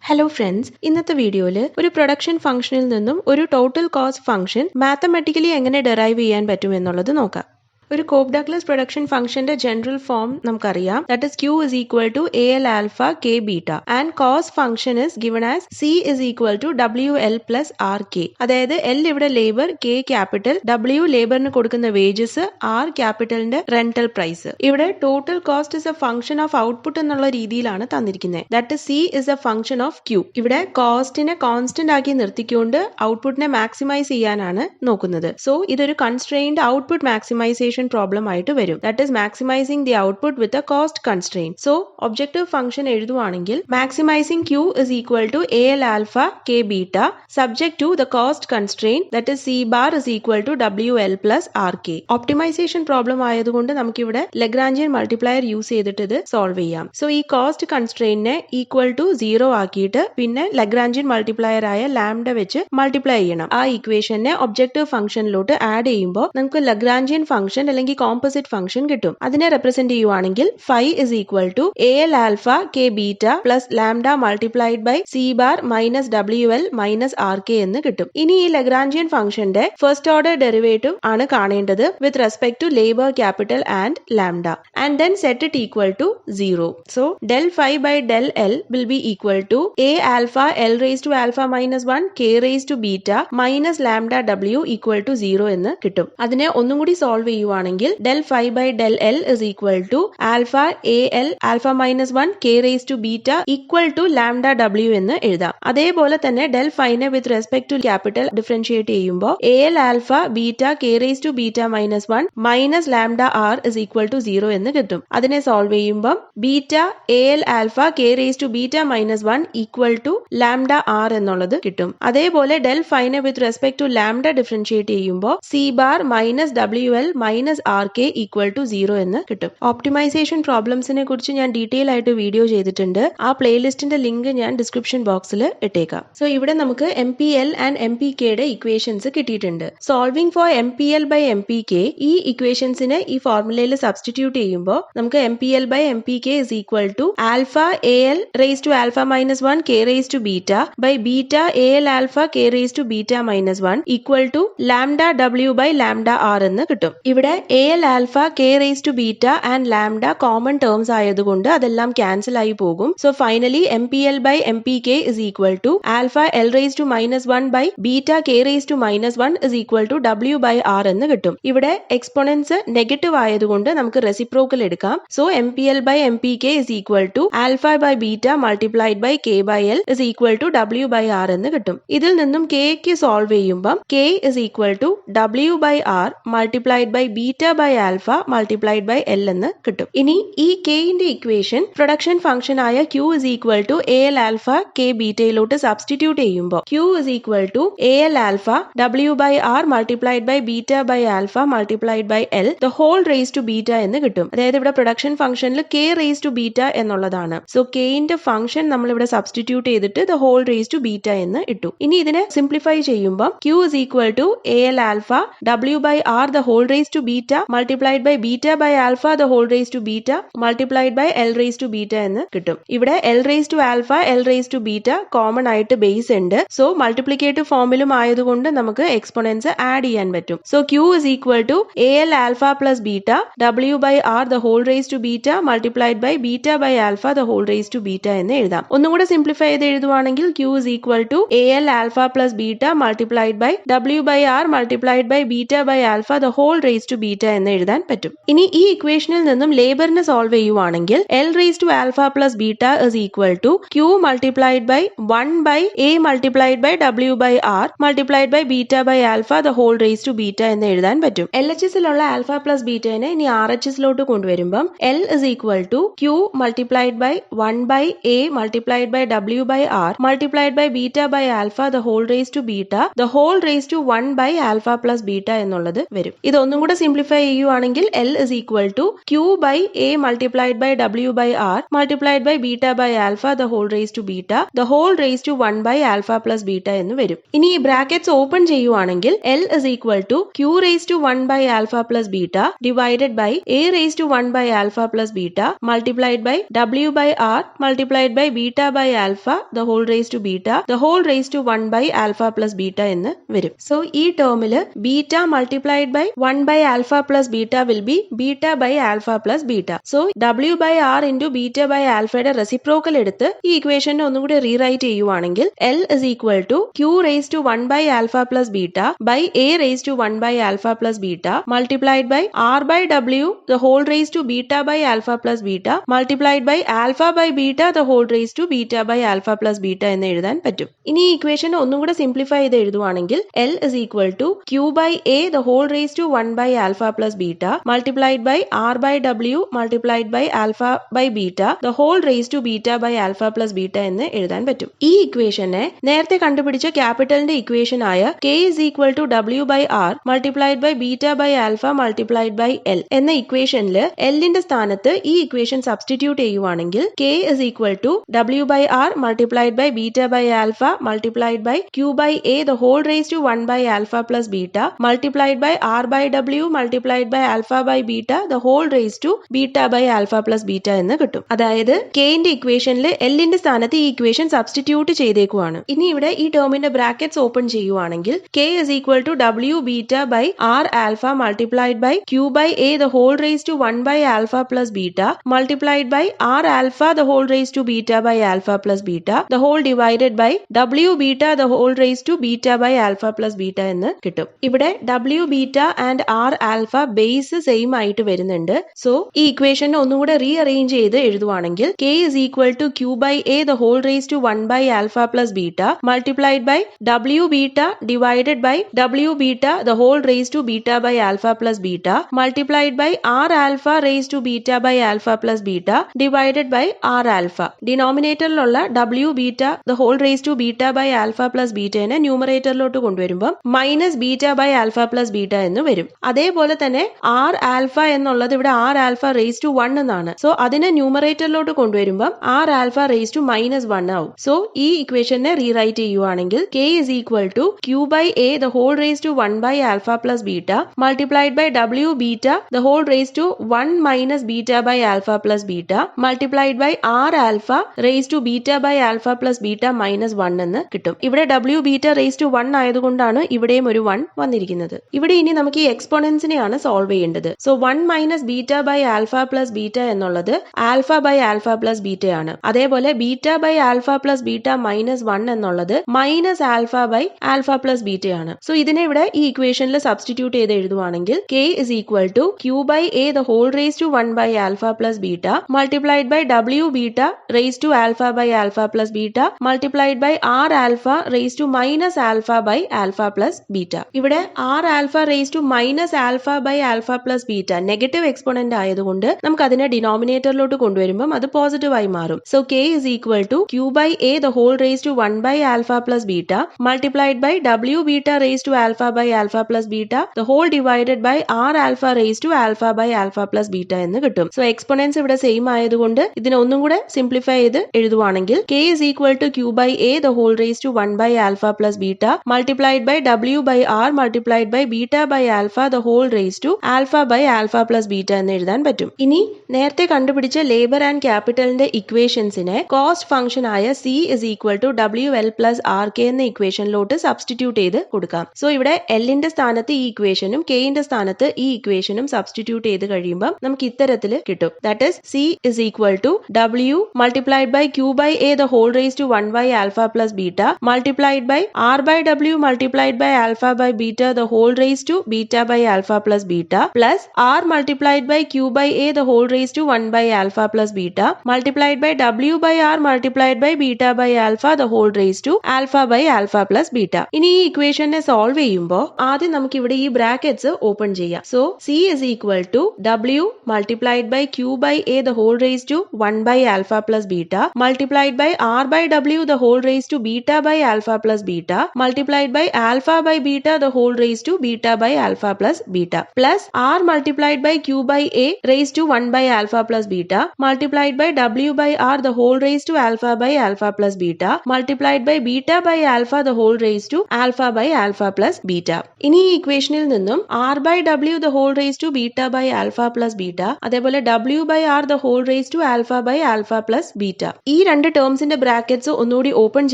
Hello friends, ഇന്നത്തെ വീഡിയോയിൽ ഒരു പ്രൊഡക്ഷൻ ഫംഗ്ഷനിൽ നിന്നും ഒരു ടോട്ടൽ കോസ്റ്റ് ഫംഗ്ഷൻ മാത്തമാറ്റിക്കലി എങ്ങനെ ഡെറൈവ് ചെയ്യാൻ പറ്റും എന്നുള്ളത് നോക്കാം. ഒരു Cobb-Douglas പ്രൊഡക്ഷൻ ഫംഗ്ഷന്റെ ജനറൽ ഫോം നമുക്കറിയാം. That is Q is equal to AL alpha K beta and cost function is given as C is equal to WL plus RK. അതായത് L ഇവിടെ ലേബർ, K ക്യാപിറ്റൽ, W ലേബറിന് കൊടുക്കുന്ന wages, R ക്യാപിറ്റലിന്റെ rental price. ഇവിടെ total cost is A function of output എന്നുള്ള രീതിയിലാണ് തന്നിരിക്കുന്നത്. That is C is a function of Q. ഇവിടെ കോസ്റ്റിനെ constant ആക്കി നിർത്തിക്കൊണ്ട് ഔട്ട്പുട്ടിനെ മാക്സിമൈസ് ചെയ്യാനാണ് നോക്കുന്നത്. സോ ഇതൊരു കൺസ്ട്രെയിൻഡ് ഔട്ട്പുട്ട് മാക്സിമൈസേഷൻ problem ആയിട്ട് വരും. That is maximizing the output with a cost constraint. So objective function എഴുതുവാണെങ്കിൽ maximizing Q is equal to AL alpha K beta subject to the cost constraint that is C bar is equal to WL plus RK. Optimization problem ആയതുകൊണ്ട് നമുക്കിവിടെ Lagrangian multiplier use ചെയ്തിട്ട് ഇത് solve ചെയ്യാം. So ഈ cost constraintനെ equal to 0 ആക്കിയിട്ട് പിന്നെ Lagrangian multiplier ആയ lambda വെച്ച് മൾട്ടിപ്ലൈ ചെയ്യണം. ആ ഇക്വേഷനെ ഒബ്ജക്റ്റീവ് ഫംഗ്ഷനിലോട്ട് ആഡ് ചെയ്യുമ്പോൾ നമുക്ക് Lagrangian ഫംഗ്ഷൻ അല്ലെങ്കിൽ കോമ്പോസിറ്റ് ഫംഗ്ഷൻ കിട്ടും. അതിനെ റെപ്രസെന്റ് ചെയ്യുവാണെങ്കിൽ phi is equal to AL alpha K beta plus lambda multiplied by C bar minus WL minus RK എന്ന് കിട്ടും. ഇനി ഈ Lagrangian ഫംഗ്ഷന്റെ ഫസ്റ്റ് ഓർഡർ ഡെറിവേറ്റീവ് ആണ് കാണേണ്ടത് with respect to labor capital and lambda and then set it equal to 0. So del phi by del L will be equal to A alpha L raised to alpha minus 1 K raised to beta minus lambda W equal to 0 എന്ന് കിട്ടും. അതിനെ ഒന്നും കൂടി solve ചെയ്യുവാണെങ്കിൽ del phi by del L is equal to alpha AL alpha minus 1 K raised to beta equal to lambda W എന്ന് എഴുതാം. അതേപോലെ തന്നെ del phi നെ with respect to capital differentiate ചെയ്യുമ്പോൾ AL alpha beta K raised to beta minus 1 minus lambda R is equal to 0 എന്ന് കിട്ടും. അതിനെ solve ചെയ്യുമ്പോൾ beta AL alpha K raised to beta minus 1 equal to lambda R എന്നുള്ളത് കിട്ടും. അതേപോലെ del phi നെ with respect to lambda differentiate ചെയ്യുമ്പോൾ C bar minus WL minus RK equal to 0 എന്ന് കിട്ടും. ഓപ്റ്റിമൈസേഷൻ പ്രോബ്ലംസിനെ കുറിച്ച് ഞാൻ ഡീറ്റെയിൽ ആയിട്ട് വീഡിയോ ചെയ്തിട്ടുണ്ട്. ആ പ്ലേലിസ്റ്റിന്റെ ലിങ്ക് ഞാൻ ഡിസ്ക്രിപ്ഷൻ ബോക്സിൽ ഇട്ടേക്കാം. സോ ഇവിടെ നമുക്ക് MPL ആൻഡ് MPK യുടെ ഇക്വേഷൻസ് കിട്ടിയിട്ടുണ്ട്. Solving for MPL by MPK ഈ ഇക്വേഷൻസിനെ ഈ ഫോർമുലയിൽ സബ്സ്റ്റിറ്റ്യൂട്ട് ചെയ്യുമ്പോൾ നമുക്ക് MPL by MPK is equal to alpha AL raised to alpha minus 1 K raised to beta by beta AL alpha K raised to beta minus 1 equal to lambda W by lambda R എന്ന് കിട്ടും. ഇവിടെ AL alpha K raised to beta and lambda common terms ആയതുകൊണ്ട് അതെല്ലാം cancel ആയി പോകും. So finally MPL by MPK is equal to alpha L raised to minus 1 by beta K raised to minus 1 is equal to W by R എന്ന് കിട്ടും. ഇവിടെ exponents negative ആയതുകൊണ്ട് നമുക്ക് reciprocal എടുക്കാം. So MPL by MPK is equal to alpha by beta multiplied by K by L is equal to W by R എന്ന് കിട്ടും. ഇതിൽ നിന്നും K ക്ക് സോൾവ് ചെയ്യുമ്പോൾ K is equal to W by R multiplied by beta by alpha multiplied by L എന്ന് കിട്ടും. ഇനി ഈ K ന്റെ ഇക്വേഷൻ പ്രൊഡക്ഷൻ ഫംഗ്ഷൻ ആയ Q is equal to AL alpha K ബീറ്റയിലോട്ട് സബ്സ്റ്റിറ്റ്യൂട്ട് ചെയ്യുമ്പോൾ Q is equal to AL alpha W by R multiplied by beta by alpha multiplied by L the whole raised to beta എന്ന് കിട്ടും. അതായത് ഇവിടെ production ഫംഗ്ഷനിൽ K raised to beta എന്നുള്ളതാണ്. So K ന്റെ function നമ്മൾ ഇവിടെ സബ്സ്റ്റിറ്റ്യൂട്ട് ചെയ്തിട്ട് the whole raised to beta എന്ന് ഇട്ടു. ഇനി ഇതിനെ സിംപ്ലിഫൈ ചെയ്യുമ്പോൾ Q is equal to AL alpha W by R the whole raised to beta multiplied by beta by alpha the whole raised to beta multiplied by L raised to beta എന്ന് കിട്ടും. ഇവിടെ L raised to alpha L raised to beta common ആയിട്ട് base ഉണ്ട്. So multiplicative ഫോമിലും ആയതുകൊണ്ട് നമുക്ക് exponents add ചെയ്യാൻ പറ്റും. So Q is equal to AL alpha plus beta W by R the whole raised to beta multiplied by beta by alpha the whole raised to beta എന്ന് എഴുതാം. ഒന്നും കൂടെ simplify ചെയ്ത് എഴുതുവാണെങ്കിൽ Q is equal to AL alpha plus beta multiplied by W by R multiplied by beta by alpha the whole raised to beta എന്ന് എഴുതാൻ പറ്റും. ഇനി ഈ ഇക്വേഷനിൽ നിന്നും ലേബറിനെ സോൾവ് ചെയ്യുവാണെങ്കിൽ L raised to alpha plus beta is equal to Q multiplied by 1 by A multiplied by W by R multiplied by beta by alpha the whole raised to beta എന്ന് എഴുതാൻ പറ്റും. LHSലുള്ള ആൽഫ പ്ലസ് ബീറ്റനെ ഇനി RHSലോട്ട് കൊണ്ടുവരുമ്പം L is equal to Q multiplied by 1 by A multiplied by W by R multiplied by beta by alpha the whole raised to beta the whole raised to 1 by alpha plus beta എന്നുള്ളത് വരും. ഇതൊന്നും കൂടെ simplify ചെയ്യുവാണെങ്കിൽ L is equal to Q by A multiplied by W by R multiplied by beta by alpha the whole raised to beta the whole raised to 1 by alpha plus beta എന്ന് വരും. ഇനി ഈ brackets open ചെയ്യുവാണെങ്കിൽ L is equal to Q raised to 1 by alpha plus beta divided by A raised to 1 by alpha plus beta multiplied by W by R multiplied by beta by alpha the whole raised to beta the whole raised to 1 by alpha plus beta എന്ന് വരും. So ഈ ടേമിൽ beta multiplied by 1 by alpha plus beta will be beta by alpha plus beta. So W by R into beta by alpha യുടെ reciprocal എടുത്ത് ഈ ഇക്വേഷനെ ഒന്നുകൂടി rewrite ചെയ്യുവാണെങ്കിൽ L is equal to Q raised to 1 by alpha plus beta by A raised to 1 by alpha plus beta multiplied by R by W the whole raised to beta by alpha plus beta multiplied by alpha by beta the whole raised to beta by alpha plus beta എന്ന് എഴുതാൻ പറ്റും. ഇനി ഈ equation ഒന്നും കൂടെ simplify ചെയ്ത് എഴുതുവാണെങ്കിൽ L is equal to Q by A the whole raised to 1 by alpha plus beta multiplied by R by W multiplied by alpha by beta the whole raised to beta by alpha plus beta എന്ന് എഴുതാൻ പറ്റും. ഈ ഇക്വേഷനെ നേരത്തെ കണ്ടുപിടിച്ച ക്യാപിറ്റലിന്റെ equation ആയ K is equal to W by R multiplied by beta by alpha multiplied by L എന്ന ഇക്വേഷനിൽ L ന്റെ സ്ഥാനത്ത് ഈ ഇക്വേഷൻ സബ്സ്റ്റിറ്റ്യൂട്ട് ചെയ്യുവാണെങ്കിൽ K is equal to W by R multiplied by beta by alpha multiplied by Q by A the whole raised to 1 by alpha plus beta multiplied by R by W multiplied by alpha by beta the whole raised to beta by alpha plus beta എന്ന് കിട്ടും. അതായത് K ന്റെ ഇക്വേഷനിൽ L ന്റെ സ്ഥാനത്ത് ഈ equation substitute ചെയ്തേക്കുവാണ്. ഇനി ഇവിടെ ഈ ടേമിന്റെ ബ്രാക്കറ്റ്സ് ഓപ്പൺ ചെയ്യുവാണെങ്കിൽ K is equal to W beta by R alpha multiplied by Q by A the whole raised to 1 by alpha plus beta multiplied by R alpha the whole raised to beta by alpha plus beta the whole divided by W beta the whole raised to beta by alpha plus beta എന്ന് കിട്ടും. ഇവിടെ W beta and R alpha base same ആയിട്ട് വരുന്നുണ്ട്. So ഈ ഇക്വേഷനെ ഒന്നുകൂടെ rearrange ചെയ്ത് എഴുതുവാണെങ്കിൽ K is equal to Q by A the whole raised to 1 by alpha plus beta multiplied by W beta divided by W beta the whole raised to beta by alpha plus beta multiplied by R alpha raised to beta by alpha plus beta divided by R alpha. ഡിനോമിനേറ്ററിലുള്ള W beta the whole raised to beta by alpha plus beta നെ ന്യൂമറേറ്ററിലോട്ട് കൊണ്ടുവരുമ്പോൾ minus beta by alpha plus beta എന്ന് വരും. അതേപോലെ തന്നെ R alpha എന്നുള്ളത് ഇവിടെ R alpha rays to 1 എന്നാണ്. സോ അതിനെ ന്യൂമറേറ്ററിലോട്ട് കൊണ്ടുവരുമ്പോൾ R ആൽഫ റേസ് ടു -1 ആവും. സോ ഈ ഇക്വേഷനെ റീറൈറ്റ് ചെയ്യുവാണെങ്കിൽ K is equal to Q by A the whole raised to 1 by alpha plus beta multiplied by W beta the whole raised to 1 minus beta by alpha plus beta multiplied by R alpha raised to beta by alpha plus beta minus 1 എന്ന് കിട്ടും. ഇവിടെ W beta raised to 1 ആയതുകൊണ്ടാണ് ഇവിടെയും ഒരു 1 വന്നിരിക്കുന്നത്. ഇവിടെ ഇനി നമുക്ക് ഈ എക്സ്പോണൻസിനെയാണ് സോൾവ് ചെയ്യേണ്ടത്. So 1 minus beta by alpha plus beta എന്നുള്ളത് alpha by alpha plus beta ആണ്. അതേപോലെ beta by alpha plus beta minus 1 എന്നുള്ളത് minus alpha by alpha plus beta ആണ്. സോ ഇതിനെ ഇവിടെ ഈ ഇക്വേഷനിൽ സബ്സ്റ്റിറ്റ്യൂട്ട് ചെയ്ത് എഴുതുവാണെങ്കിൽ K is equal to Q by A the whole raised to 1 by alpha plus beta multiplied by W beta raised to alpha by alpha plus beta multiplied by R alpha raised to minus alpha by alpha plus beta. ഇവിടെ R alpha raised to minus alpha by alpha plus beta negative exponent ആയതുകൊണ്ട് നമുക്ക് അതിനെ ഡിനോമിനേറ്ററിലോട്ട് കൊണ്ടുവരുമ്പോൾ അത് positive ആയി മാറും. So K is equal to Q by A the whole raised to 1 by alpha plus beta multiplied by W beta raised to alpha by alpha plus beta the whole divided by R alpha raised to alpha by alpha plus beta എന്ന് കിട്ടും. So exponents ഇവിടെ same ആയതുകൊണ്ട് ഇതിനെ ഒന്നും കൂടെ simplify ചെയ്ത് എഴുതുവാണെങ്കിൽ K is equal to Q by A the whole raised to 1 by alpha plus beta multiplied by W by R multiplied by beta by alpha the whole raised to alpha by alpha plus beta എന്ന് എഴുതാൻ പറ്റും. ഇനി നേരത്തെ കണ്ടുപിടിച്ച labour and ക്യാപിറ്റലിന്റെ ഇക്വേഷൻസിനെ cost function ആയ C is equal to WL plus RK എന്ന ഇക്വേഷനിലോട്ട് substitute ചെയ്ത് കൊടുക്കാം. സോ ഇവിടെ L ന്റെ സ്ഥാനത്ത് ഈ ഇക്വേഷനും K ന്റെ സ്ഥാനത്ത് ഈ ഇക്വേഷനും സബ്സ്റ്റിറ്റ്യൂട്ട് ചെയ്ത് കഴിയുമ്പോൾ നമുക്ക് ഇത്തരത്തിൽ കിട്ടും. That is C is equal to W multiplied by Q by A the whole raised to 1 by alpha plus beta multiplied by R by W multiplied by alpha by beta the whole raised to beta by alpha plus beta plus R multiplied by Q by A the whole raised to 1 by alpha plus beta multiplied by W by R multiplied by beta by alpha the whole raised to alpha by alpha plus beta. ഇനി ഈ ഇക്വേഷനെ solve ചെയ്യുമ്പോൾ ആദ്യം നമുക്ക് ഇവിടെ ഈ brackets open ചെയ്യാം. So C is equal to W multiplied by Q by A the whole raised to 1 by alpha plus beta multiplied by R by W the whole raised to beta by alpha plus beta multiplied by alpha by beta the whole raised to beta by alpha plus beta plus r multiplied by q by a raised to 1 by alpha plus beta multiplied by w by r the whole raised to alpha by alpha plus beta multiplied by beta by alpha the whole raised to alpha by alpha plus beta. ഇനി ഈ ഇക്വേഷനിൽ നിന്നും r by w the whole raised to beta by alpha plus beta അതേപോലെ w by r the whole raised to alpha by alpha plus beta ഈ രണ്ട് ടേംസിന്റെ brackets ഒന്നുകൂടി open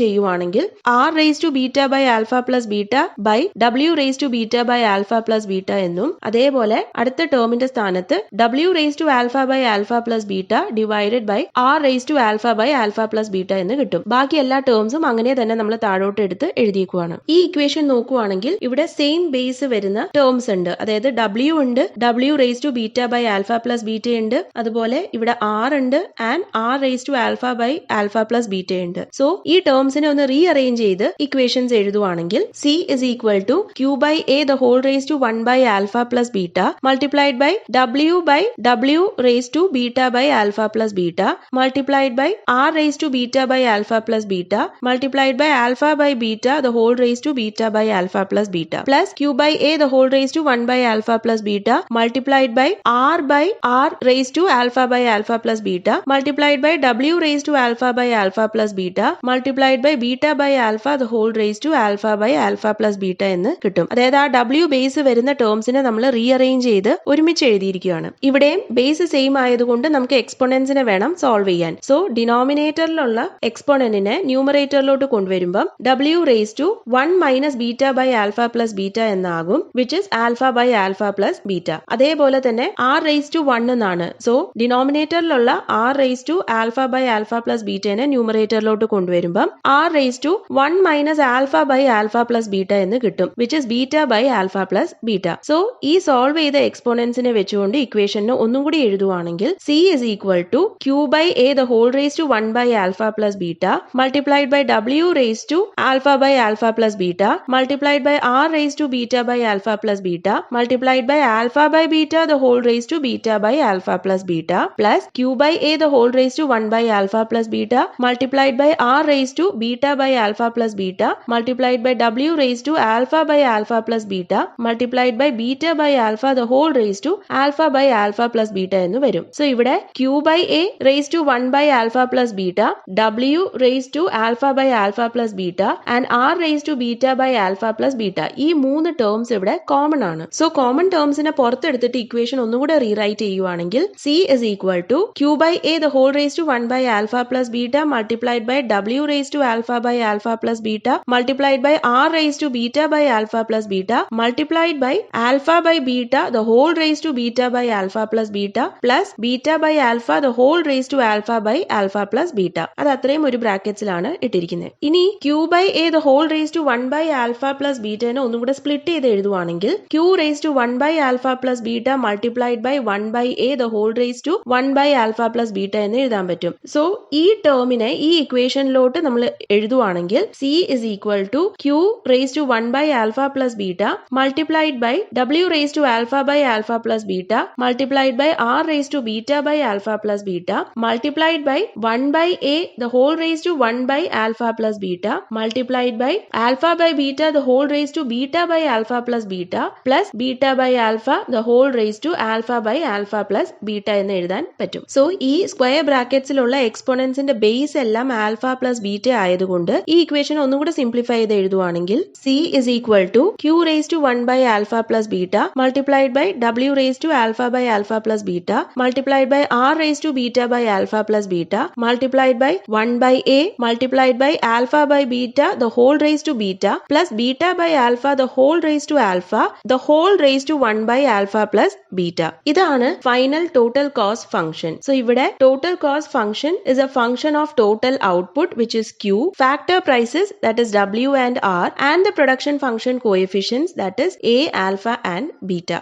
ചെയ്യുവാണെങ്കിൽ r raised to beta by alpha plus beta by w raised to beta by alpha plus beta എന്നും അതേപോലെ അടുത്ത ടേമിന്റെ സ്ഥാനത്ത് w raised to alpha by alpha plus beta divided by r raised to alpha by alpha plus beta എന്ന് കിട്ടും. ബാക്കി എല്ലാ ടേംസും അങ്ങനെ തന്നെ നമ്മൾ താഴോട്ട് എടുത്ത് എഴുതിയേക്കുവാണ്. ഈ ഇക്വേഷൻ നോക്കുവാണെങ്കിൽ ഇവിടെ സെയിം ബേസ് വരുന്ന ടേംസ് ഉണ്ട്. അതായത് w ഉണ്ട്, w raised to beta by alpha plus beta ഉണ്ട്, അതുപോലെ ഇവിടെ r ഉണ്ട് and r raised to alpha by alpha plus beta ഉണ്ട്. സോ ഈ ടേംസിനെ ഒന്ന് റീഅറേഞ്ച് ചെയ്ത് equations എഴുതുവാണെങ്കിൽ c is equal to q by a the whole raised to 1 by alpha plus beta multiplied by w by w raised to beta by alpha plus beta multiplied by r raised to beta by alpha plus beta multiplied by alpha by beta the whole raised to beta by alpha plus beta plus q by a the whole raised to 1 by alpha plus beta multiplied by r raised to alpha by alpha plus beta multiplied by w raised to alpha by alpha plus beta multiplied by beta by alpha the whole raised to alpha by alpha plus beta എന്ന് കിട്ടും. അതായത് ആ w base വരുന്ന ടേംസിനെ നമ്മൾ rearrange ചെയ്ത് ഒരുമിച്ച് എഴുതിയിരിക്കുകയാണ്. ഇവിടെയും ബേസ് സെയിം ആയതുകൊണ്ട് നമുക്ക് എക്സ്പോണൻസിനെ വേണം സോൾവ് ചെയ്യാൻ. സോ ഡിനോമിനേറ്ററിലുള്ള എക്സ്പോണന്റിനെ ന്യൂമറേറ്ററിലോട്ട് കൊണ്ടുവരുമ്പോൾ w raised to 1 minus beta by alpha plus beta എന്നാകും, which is alpha by alpha plus beta. അതേപോലെ തന്നെ r raised to 1 എന്നാണ്. സോ ഡിനോമിനേറ്ററിലുള്ള r raised to alpha by alpha plus beta നെ ന്യൂമറേറ്ററിലോട്ട് കൊണ്ടുവരുമ്പോൾ r raised to 1 minus alpha by alpha plus beta എന്ന് കിട്ടും, which is beta by alpha plus beta. So ഈ സോൾവ് ചെയ്ത എക്സ്പോണൻസിനെ വെച്ചുകൊണ്ട് ഇക്വേഷനെ ഒന്നും കൂടി എഴുതുവാണെങ്കിൽ c is equal to q by a the whole raised to 1 by alpha plus beta multiplied by w raised to alpha by alpha plus beta multiplied by r raised to beta by alpha plus beta multiplied by alpha by beta the whole raised to beta by alpha plus beta plus q by a the whole raised to 1 by alpha plus beta multiplied by r raised to beta by alpha plus beta multiplied by w raised to alpha by alpha plus beta multiplied by beta by alpha the whole raised to alpha by alpha plus beta എന്ന് വരും. So ഇവിടെ q by a raised to 1 by alpha plus beta, w raised to alpha by alpha plus beta and r raised to beta by alpha plus beta ഈ മൂന്ന് terms ഇവിടെ common ആണ്. So common ടേംസിനെ പുറത്തെടുത്തിട്ട് equation ഒന്നുകൂടെ rewrite ചെയ്യുവാണെങ്കിൽ c is equal to q by a the whole raised to 1 by alpha plus beta multiplied by w raised to alpha by alpha plus beta multiplied by r raised to beta by alpha plus beta multiplied by alpha by beta the whole raised to beta by alpha plus beta plus beta by alpha the whole raised to alpha by alpha plus beta. അത് അത്രയും ഒരു ബ്രാക്കറ്റ്സിലാണ് ഇട്ടിരിക്കുന്നത്. ഇനി q by a the whole raised to 1 by alpha plus beta നെ ഒന്നും കൂടെ split ചെയ്ത് എഴുതുവാണെങ്കിൽ q raised to 1 by alpha plus beta multiplied by 1 by a the whole raised to 1 by alpha plus beta എന്ന് എഴുതാൻ പറ്റും. So ഈ ടേമിനെ ഈ ഇക്വേഷനിലോട്ട് നമ്മൾ എഴുതുവാണെങ്കിൽ c is equal to q raised to 1 by alpha plus beta multiplied by w raised to alpha by alpha plus beta multiplied by r raised to beta by alpha plus beta multiplied by 1 by a the whole raised to 1 by alpha plus beta multiplied by alpha by beta the whole raised to beta by alpha plus beta plus beta by alpha the whole raised to alpha by alpha plus beta എന്ന് എഴുതാൻ പറ്റും. So ഈ square ബ്രാക്കറ്റ്സിലുള്ള എക്സ്പോണൻസിന്റെ base എല്ലാം alpha plus beta ആയതുകൊണ്ട് ഈ equation ഒന്നും കൂടെ simplify ചെയ്ത് എഴുതുവാണെങ്കിൽ c is equal to q raised to 1 by alpha plus beta multiplied by w raised to alpha by alpha plus beta multiplied by r raised to beta by alpha plus beta multiplied by 1 by a multiplied by alpha by beta the whole raised to beta plus beta by alpha the whole raised to alpha the whole raised to 1 by alpha plus beta. ഇതാണ് final total cost function. So ഇവിടെ total cost function is a function of total output which is q, factor prices that is w and r and the production function coefficients that is a, alpha and beta.